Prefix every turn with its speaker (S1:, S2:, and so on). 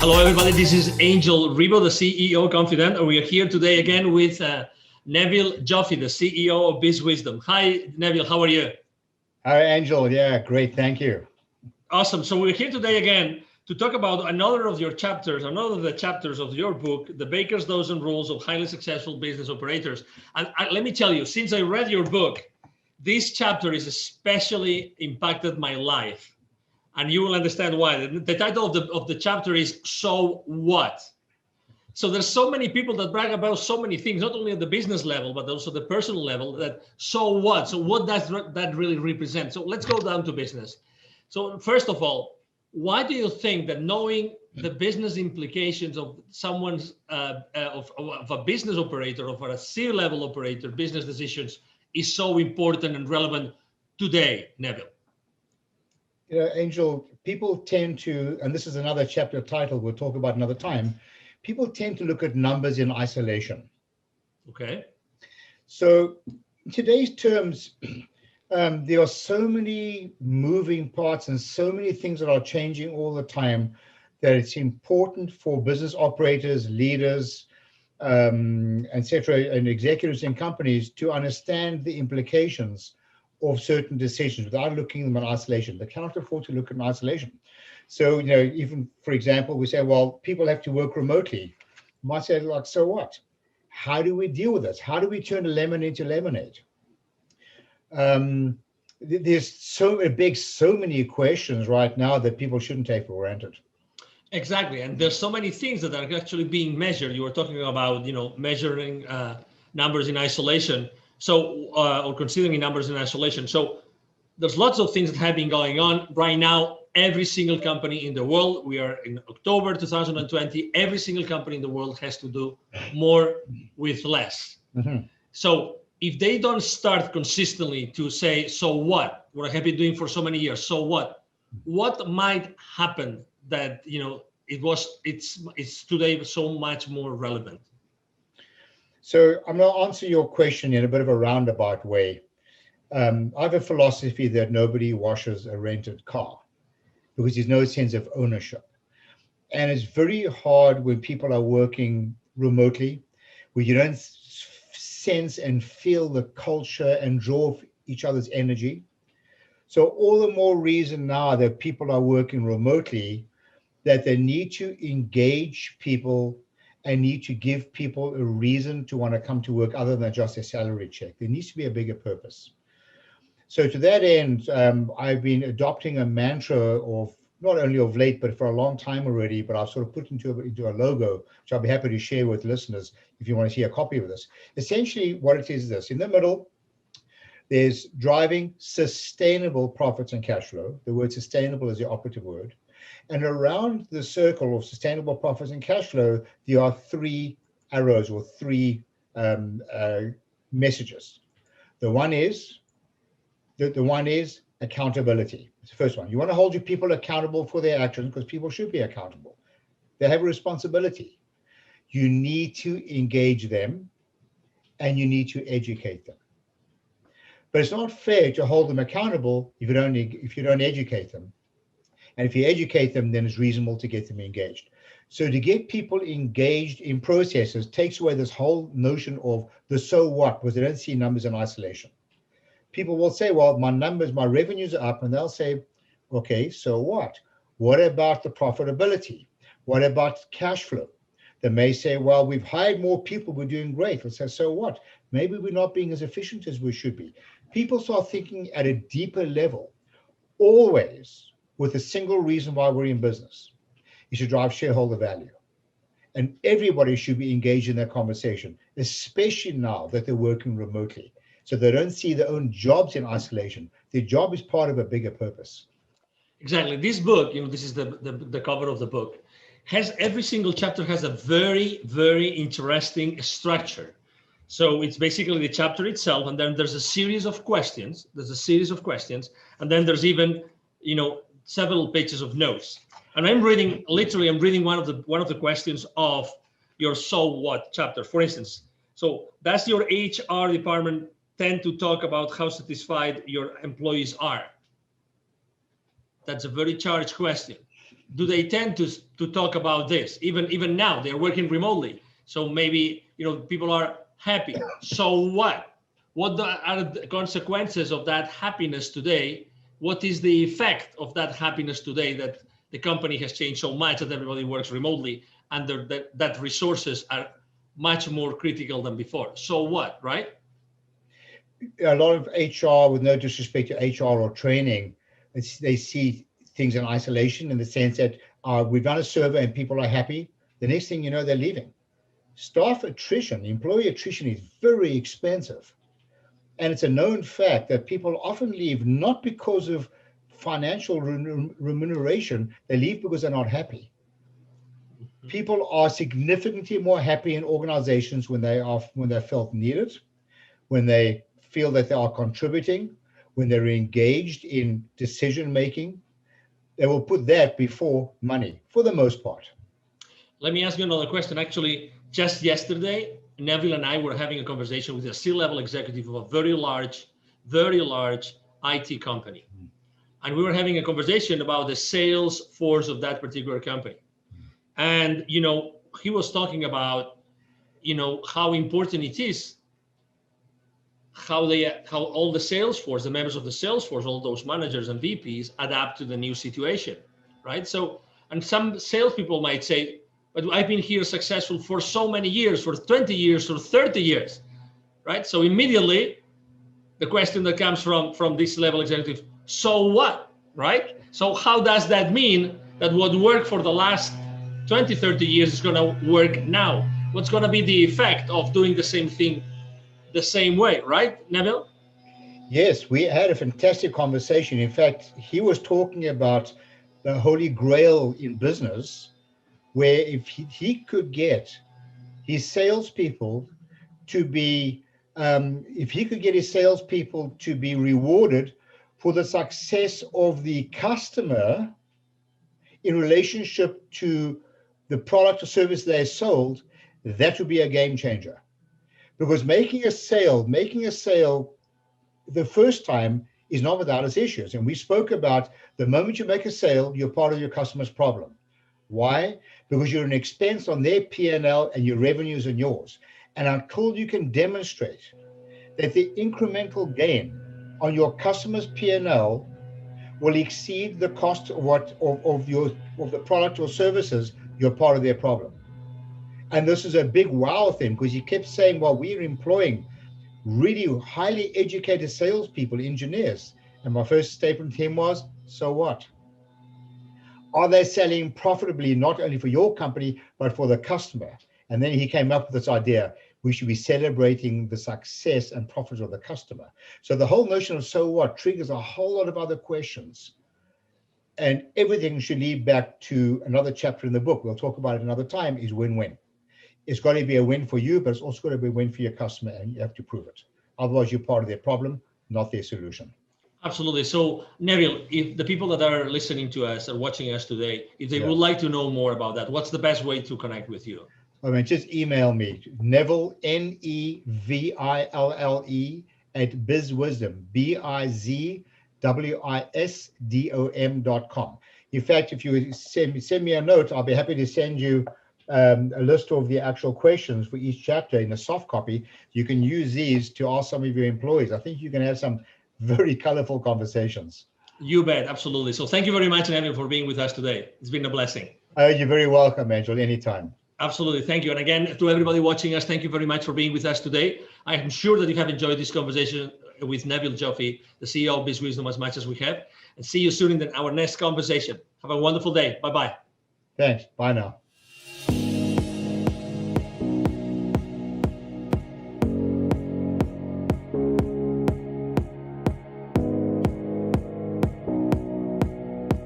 S1: Hello, everybody. This is Angel Ribo, the CEO Confident, and we are here today again with Neville Joffe, the CEO of Biz Wisdom. Hi, Neville. How are you?
S2: Hi, Angel. Yeah, great. Thank you.
S1: Awesome. So we're here today again to talk about another of your chapters, another of the chapters of your book, The Baker's Dozen Rules of Highly Successful Business Operators. And let me tell you, since I read your book, this chapter has especially impacted my life. And you will understand why. The title of the chapter is So What? So there's so many people that brag about so many things, not only at the business level, but also the personal level, that so what? So what does that really represent? So let's go down to business. So first of all, why do you think that knowing the business implications of someone's, of a business operator, of a C-level operator, business decisions is so important and relevant today, Neville?
S2: You know, Angel, people tend to, and this is another chapter title we'll talk about another time, people tend to look at numbers in isolation.
S1: Okay.
S2: So in today's terms, there are so many moving parts and so many things that are changing all the time that it's important for business operators, leaders, etc., and executives in companies to understand the implications of certain decisions without looking at them in isolation. They cannot afford to look in isolation. So, you know, even for example, we say, well, people have to work remotely. You might say, like, so what? How do we deal with this? How do we turn a lemon into lemonade? There's so many questions right now that people shouldn't take for granted.
S1: Exactly, and there's so many things that are actually being measured. You were talking about, measuring numbers in isolation. So, or considering numbers in isolation. So, there's lots of things that have been going on right now. Every single company in the world, we are in October 2020. Every single company in the world has to do more with less.
S2: Mm-hmm.
S1: So, if they don't start consistently to say, so what I have been doing for so many years, so what might happen that it's today so much more relevant?
S2: So I'm going to answer your question in a bit of a roundabout way. I have a philosophy that nobody washes a rented car because there's no sense of ownership. And it's very hard when people are working remotely, where you don't sense and feel the culture and draw each other's energy. So all the more reason now that people are working remotely, that they need to engage people and need to give people a reason to want to come to work other than just a salary check. There needs to be a bigger purpose. So to that end, I've been adopting a mantra of not only of late, but for a long time already, but I've sort of put into a logo, which I'll be happy to share with listeners if you want to see a copy of this. Essentially what it is this: in the middle, there's driving sustainable profits and cash flow. The word sustainable is the operative word. And around the circle of sustainable profits and cash flow, there are three arrows or three messages. The one is accountability. It's the first one. You want to hold your people accountable for their actions because people should be accountable. They have a responsibility. You need to engage them and you need to educate them. But it's not fair to hold them accountable if you don't educate them. And if you educate them, then it's reasonable to get them engaged. So to get people engaged in processes takes away this whole notion of the so what, because they don't see numbers in isolation. People will say, well, my revenues are up, and they'll say, okay, so what? What about the profitability? What about cash flow? They may say, well, we've hired more people, we're doing great. We'll say, so what? Maybe we're not being as efficient as we should be. People start thinking at a deeper level, always with a single reason why we're in business, is to drive shareholder value. And everybody should be engaged in that conversation, especially now that they're working remotely. So they don't see their own jobs in isolation. Their job is part of a bigger purpose.
S1: Exactly. This book, this is the cover of the book, every single chapter has a very, very interesting structure. So it's basically the chapter itself, and then there's a series of questions. And then there's even, several pages of notes. And I'm reading one of the questions of your So What chapter. For instance, so does your HR department tend to talk about how satisfied your employees are? That's a very charged question. do they tend to talk about this? Even now, they're working remotely. So maybe, people are happy. So what? What are the consequences of that happiness today? What is the effect of that happiness today that the company has changed so much that everybody works remotely and that resources are much more critical than before? So what, right?
S2: A lot of HR, with no disrespect to HR or training, they see things in isolation in the sense that we've done a survey and people are happy. The next thing you know, they're leaving. Staff attrition, employee attrition is very expensive. And it's a known fact that people often leave not because of financial remuneration, they leave because they're not happy. People are significantly more happy in organizations when they're felt needed, when they feel that they are contributing, when they're engaged in decision making. They will put that before money for the most part.
S1: Let me ask you another question. Actually, just yesterday, Neville and I were having a conversation with a C-level executive of a very large IT company. And we were having a conversation about the sales force of that particular company. And, he was talking about, how important it is, how all the sales force, the members of the sales force, all those managers and VPs adapt to the new situation, right? So, and some salespeople might say, but I've been here successful for so many years, for 20 years or 30 years, right? So immediately, the question that comes from this level executive, so what, right? So how does that mean that what worked for the last 20, 30 years is going to work now? What's going to be the effect of doing the same thing the same way, right, Neville?
S2: Yes, we had a fantastic conversation. In fact, he was talking about the holy grail in business, where if he could get his salespeople to be, rewarded for the success of the customer in relationship to the product or service they sold, that would be a game changer. Because making a sale the first time is not without its issues. And we spoke about the moment you make a sale, you're part of your customer's problem. Why? Because you're an expense on their P&L and your revenues and yours. And until you can demonstrate that the incremental gain on your customer's P&L will exceed the cost of the product or services, you're part of their problem. And this is a big wow thing, because he kept saying, well, we're employing really highly educated salespeople, engineers. And my first statement to him was, so what? Are they selling profitably, not only for your company, but for the customer? And then he came up with this idea, we should be celebrating the success and profits of the customer. So the whole notion of so what triggers a whole lot of other questions. And everything should lead back to another chapter in the book. We'll talk about it another time, is win-win. It's got to be a win for you, but it's also got to be a win for your customer, and you have to prove it. Otherwise, you're part of their problem, not their solution.
S1: Absolutely. So, Neville, if the people that are listening to us or watching us today, if they would like to know more about that, what's the best way to connect with you?
S2: I mean, just email me, Neville, Neville, at bizwisdom, bizwisdom.com. In fact, if you send me a note, I'll be happy to send you a list of the actual questions for each chapter in a soft copy. You can use these to ask some of your employees. I think you can have some very colorful conversations.
S1: You bet, absolutely. So thank you very much, Neville, for being with us today. It's been a blessing.
S2: You're very welcome, Angel, anytime.
S1: Absolutely, thank you. And again, to everybody watching us, thank you very much for being with us today. I am sure that you have enjoyed this conversation with Neville Joffe, the CEO of BizWisdom, as much as we have. And see you soon in our next conversation. Have a wonderful day. Bye-bye.
S2: Thanks. Bye now.